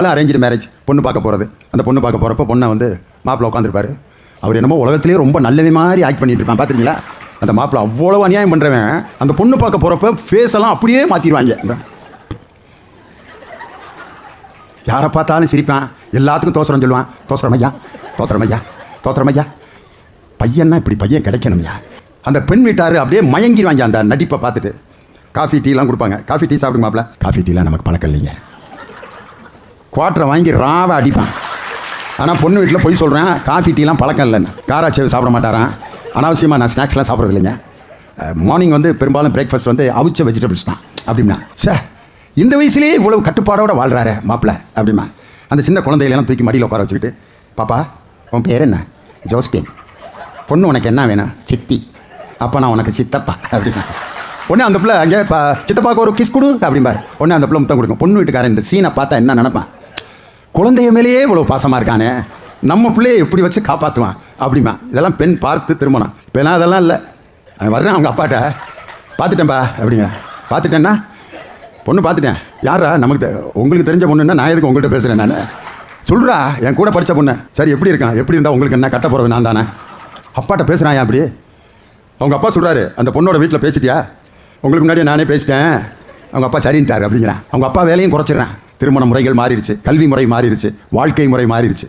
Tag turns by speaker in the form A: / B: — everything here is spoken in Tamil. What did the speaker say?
A: அரேஞ்சு மேரேஜ் பொண்ணு பார்க்க போகிறது. அந்த பொண்ணு பார்க்க போகிறப்ப பொண்ணை வந்து மாப்பிள்ளை உட்காந்துருப்பாரு. அவர் என்னமோ உலகத்திலேயே ரொம்ப நல்லவே மாதிரி ஆக்ட் பண்ணிட்டு இருப்பான். பார்த்துருக்கீங்களா? அந்த மாப்பிள்ளை அவ்வளோ அநியாயம் பண்ணுறவன் அந்த பொண்ணு பார்க்க போகிறப்ப ஃபேஸ் எல்லாம் அப்படியே மாற்றிடுவாங்க. யாரை பார்த்தாலும் சிரிப்பான், எல்லாத்துக்கும் தோசரம் சொல்லுவான். தோசரமையா, தோத்திரமையா, தோத்திரமையா. பையன்னா இப்படி பையன் கிடைக்கணும்யா. அந்த பெண் வீட்டார் அப்படியே மயங்கிடுவாங்க அந்த நடிப்பை பார்த்துட்டு. காஃபி டீலாம் கொடுப்பாங்க. காஃபி டீ சாப்பிடுங்க மாப்பிள்ள. காஃபி டீலாம் நமக்கு பழக்கம் இல்லைங்க. குவாட்டரை வாங்கி ராவை அடிப்பான். ஆனால் பொண்ணு வீட்டில் போய் சொல்கிறேன், காஃபி டீலாம் பழக்கம் இல்லைன்னு. காராச்சேவு சாப்பிட மாட்டாரான். அனாவசியமாக நான் ஸ்நாக்ஸ்லாம் சாப்பிட்றது இல்லைங்க. மார்னிங் வந்து பெரும்பாலும் பிரேக்ஃபாஸ்ட் வந்து அவிச்ச வெஜிடபிள்ஸ் தான் அப்படின்னா. சார் இந்த வயசுலேயே இவ்வளவு கட்டுப்பாடோடு வாழ்கிறாரு மாப்பிள்ளை அப்படிமா. அந்த சின்ன குழந்தைகளெல்லாம் தூக்கி மடியில் உட்கார வச்சுக்கிட்டு, பாப்பா உன் பேர் என்ன? ஜோஸ்பின். பொண்ணு உனக்கு என்ன வேணும்? சித்தி. அப்போ நான் உனக்கு சித்தப்பா அப்படின்னா. உடனே அந்த பிள்ளை அங்கே சித்தப்பாவுக்கு ஒரு கிஸ் கொடு அப்படிம்பார். உடனே அந்த பிள்ளை முத்தம் கொடுக்கும். பொண்ணு வீட்டுக்காரன் இந்த சீனை பார்த்தா என்ன நினைப்பான்? குழந்தைய மேலேயே இவ்வளோ பாசமாக இருக்கானே, நம்ம பிள்ளையை எப்படி வச்சு காப்பாற்றுவான் அப்படிமா. இதெல்லாம் பெண் பார்த்து திருமணம். இப்போலாம் அதெல்லாம் இல்லை. வர்றேன் அவங்க அப்பாட்ட, பார்த்துட்டேன்பா அப்படிங்க. பார்த்துட்டேன்னா பொண்ணு பார்த்துட்டேன். யாரா? நமக்கு உங்களுக்கு தெரிஞ்ச பொண்ணுன்னா நான் எதுக்கு உங்கள்கிட்ட பேசுகிறேன்? நான் சொல்கிறா என் கூட படித்த பொண்ணு. சரி எப்படி இருக்கான்? எப்படி இருந்தால் உங்களுக்கு என்ன கட்ட போகிறது? நான் தானே அப்பாட்ட பேசுகிறான். ஏன் அப்படி? அவங்க அப்பா சொல்கிறாரு, அந்த பொண்ணோட வீட்டில் பேசிட்டியா? உங்களுக்கு முன்னாடியே நானே பேசிட்டேன். அவங்க அப்பா சரின்ட்டார் அப்படிங்கிறான். அவங்க அப்பா வேலையும் குறைச்சிடுறான். திருமண முறைகள் மாறிடுச்சு, கல்வி முறை மாறிடுச்சு, வாழ்க்கை முறை மாறிடுச்சு.